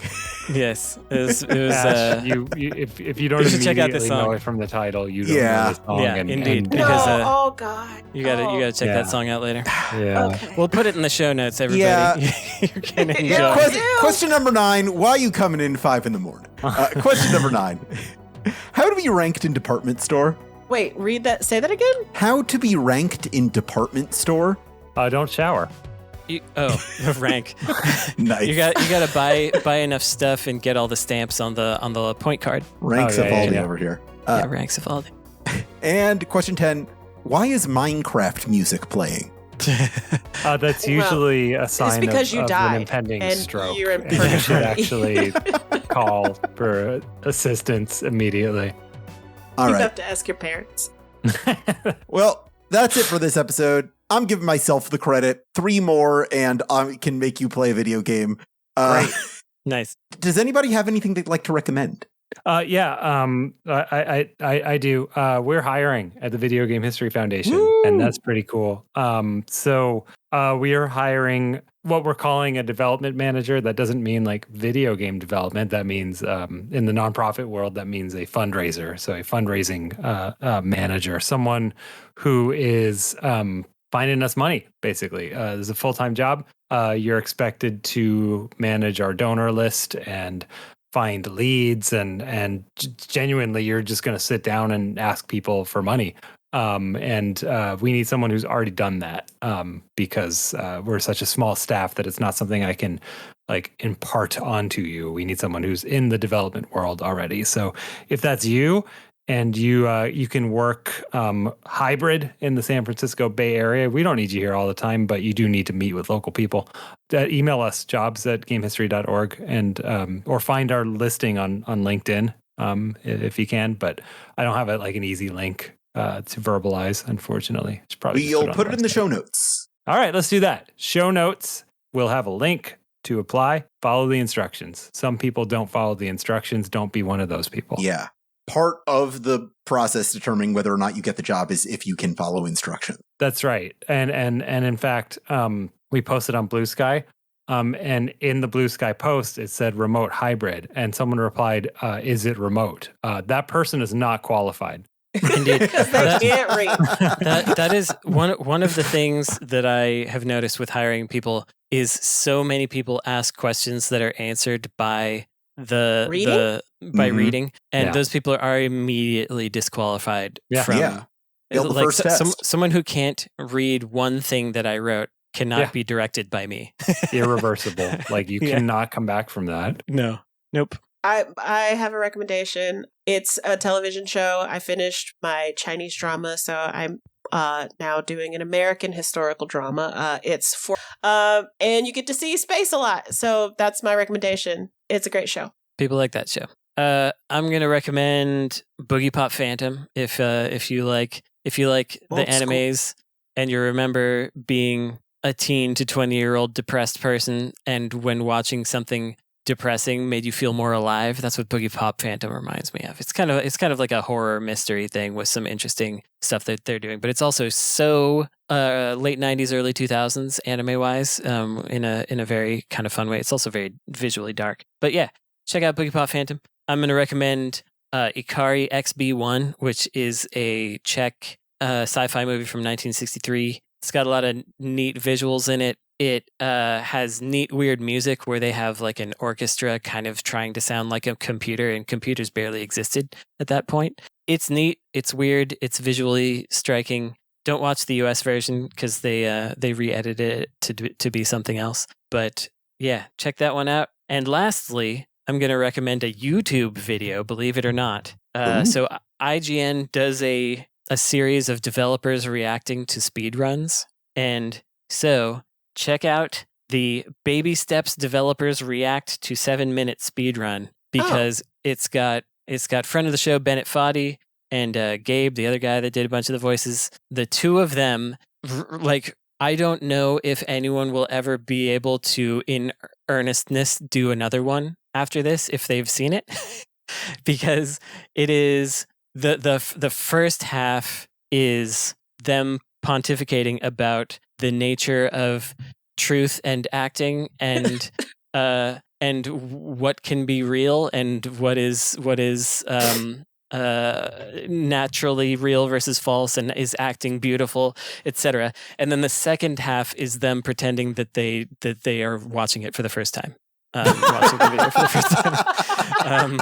Yes, it was. Ash, if you don't You should check out this immediately know song. it from the title, you don't Yeah. know the song. Yeah, and, indeed. and- No, because, oh God. you gotta check Yeah. that song out later. yeah. Okay. We'll put it in the show notes, everybody. Yeah. You can enjoy. Yeah. Question number 9. Why are you coming in 5 in the morning? Question number 9. How to be ranked in department store? Wait, read that. Say that again. How to be ranked in department store? Don't shower. Rank. Nice. You gotta buy enough stuff and get all the stamps on the point card. Ranks Oh, yeah, Evaldi yeah. over here. Yeah, ranks of all. And question 10. Why is Minecraft music playing? That's usually a sign because you of died an impending and stroke. you're in And you should purgatory. actually call for assistance immediately. All You right. have to ask your parents. Well, that's it for this episode. I'm giving myself the credit. 3 more, and I can make you play a video game. Great. Nice. Does anybody have anything they'd like to recommend? I do. We're hiring at the Video Game History Foundation, and that's pretty cool. So we are hiring what we're calling a development manager. That doesn't mean like video game development. That means in the nonprofit world, that means a fundraiser. So a fundraising manager, someone who is finding us money, basically. This is a full-time job. You're expected to manage our donor list and find leads, and genuinely, you're just going to sit down and ask people for money. And we need someone who's already done that because we're such a small staff that it's not something I can like impart onto you. We need someone who's in the development world already. So if that's you, and you can work hybrid in the San Francisco Bay Area. We don't need you here all the time, but you do need to meet with local people. Email us, jobs@gamehistory.org, and or find our listing on LinkedIn if you can. But I don't have an easy link to verbalize, unfortunately. We'll put it in the show notes. All right, let's do that. Show notes. We'll have a link to apply. Follow the instructions. Some people don't follow the instructions. Don't be one of those people. Yeah. Part of the process determining whether or not you get the job is if you can follow instructions. That's right. And in fact, we posted on Blue Sky, and in the Blue Sky post, it said remote hybrid, and someone replied, is it remote? That person is not qualified. Indeed. They can't read. That is one of the things that I have noticed with hiring people is so many people ask questions that are answered by reading, and those people are immediately disqualified from like someone who can't read one thing that I wrote cannot be directed by me. Irreversible. Like you cannot come back from that. No. Nope. I have a recommendation. It's a television show. I finished my Chinese drama, so I'm now doing an American historical drama. It's and you get to see space a lot. So that's my recommendation. It's a great show. People like that show. I'm gonna recommend Boogie Pop Phantom if you like the animes and you remember being a teen to 20-year-old depressed person, and when watching something depressing made you feel more alive. That's what Boogie Pop Phantom reminds me of. It's kind of like a horror mystery thing with some interesting stuff that they're doing, but it's also so late 90s, early 2000s anime wise, in a very kind of fun way. It's also very visually dark. But yeah, check out Boogie Pop Phantom. I'm going to recommend Ikari XB1, which is a Czech sci-fi movie from 1963. It's got a lot of neat visuals in it. It has neat, weird music where they have like an orchestra kind of trying to sound like a computer, and computers barely existed at that point. It's neat. It's weird. It's visually striking. Don't watch the US version because they re-edited it to be something else. But yeah, check that one out. And lastly, I'm going to recommend a YouTube video, believe it or not. So IGN does a series of developers reacting to speedruns. And so check out the Baby Steps developers react to 7-minute speedrun, because it's got friend of the show Bennett Foddy and Gabe, the other guy that did a bunch of the voices. The two of them, I don't know if anyone will ever be able to, in earnestness, do another one after this if they've seen it, because it is the first half is them pontificating about the nature of truth and acting, and what can be real and what is naturally real versus false, and is acting beautiful, etc. And then the second half is them pretending that they are watching it for the first time. Watching the video for the first time.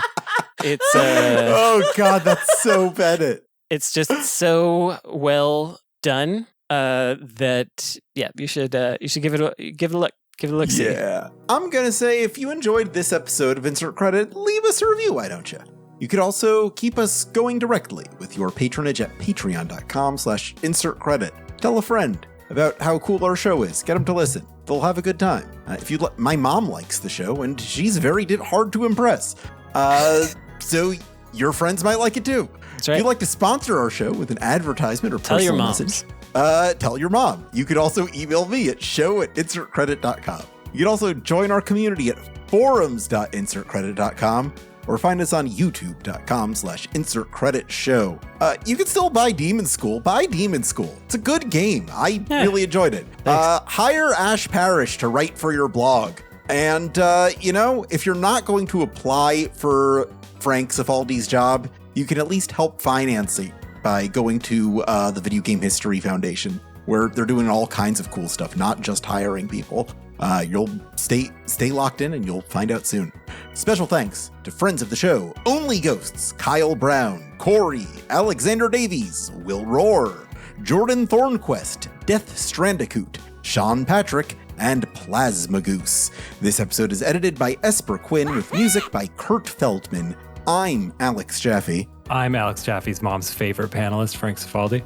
It's oh god, that's so Bennett. It's just so well done that you should give it a look. Give it a look. Yeah, I'm gonna say if you enjoyed this episode of Insert Credit, leave us a review, why don't you? You could also keep us going directly with your patronage at patreon.com/insertcredit. Tell a friend about how cool our show is. Get them to listen. They'll have a good time. My mom likes the show, and she's very hard to impress. So your friends might like it too. That's right. If you'd like to sponsor our show with an advertisement or tell personal your moms. message, tell your mom. You could also email me at show@insertcredit.com. You can also join our community at forums.insertcredit.com or find us on youtube.com/insertcreditshow. You can still buy Demon School. Buy Demon School. It's a good game. I really enjoyed it. Hire Ash Parrish to write for your blog. And, if you're not going to apply for Frank Cifaldi's job, you can at least help finance it by going to the Video Game History Foundation, where they're doing all kinds of cool stuff, not just hiring people. You'll stay locked in and you'll find out soon. Special thanks to friends of the show, Only Ghosts, Kyle Brown, Corey, Alexander Davies, Will Roar, Jordan Thornquest, Death Strandicoot, Sean Patrick, and Plasma Goose. This episode is edited by Esper Quinn with music by Kurt Feldman. I'm Alex Jaffe. I'm Alex Jaffe's mom's favorite panelist, Frank Cifaldi.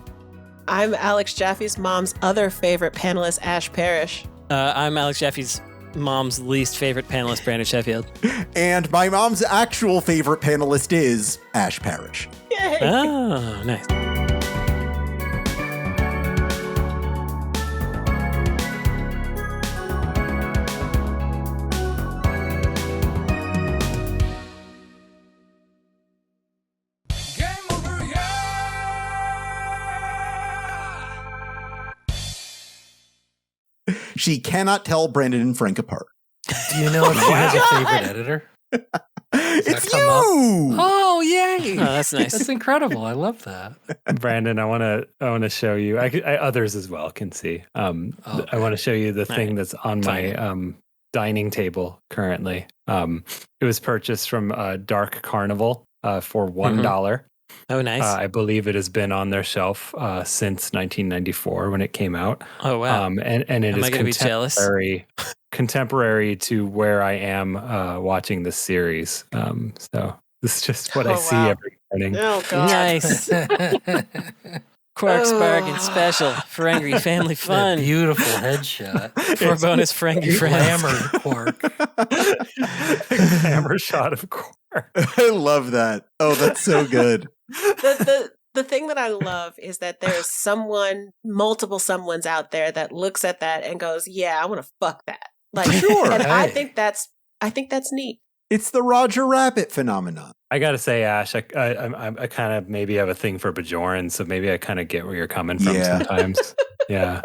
I'm Alex Jaffe's mom's other favorite panelist, Ash Parrish. I'm Alex Jaffe's mom's least favorite panelist, Brandon Sheffield. And my mom's actual favorite panelist is Ash Parrish. Yay! Oh, nice. She cannot tell Brandon and Frank apart. Do you know if she has a favorite editor? It's come you! Oh, yay! Oh, that's nice. That's incredible. I love that. Brandon, I want to show you. Others as well can see. I want to show you the thing that's on my dining table currently. It was purchased from Dark Carnival for $1. Oh, nice. I believe it has been on their shelf since 1994 when it came out. Oh, wow. And it Am is I going to be jealous? contemporary to where I am watching this series. So this is just what I see every morning. Oh, God. Nice. Quark's Bargain Special for Angry Family Fun. Beautiful headshot. For bonus for Angry Friends. Hammered Quark. Hammer shot of Quark. I love that. Oh, that's so good. The thing that I love is that there's multiple someones out there that looks at that and goes, "Yeah, I want to fuck that." Like, Sure. And Hey. I think that's neat. It's the Roger Rabbit phenomenon. I gotta say, Ash, I kind of maybe have a thing for Bajoran, so maybe I kind of get where you're coming from Yeah. sometimes. Yeah.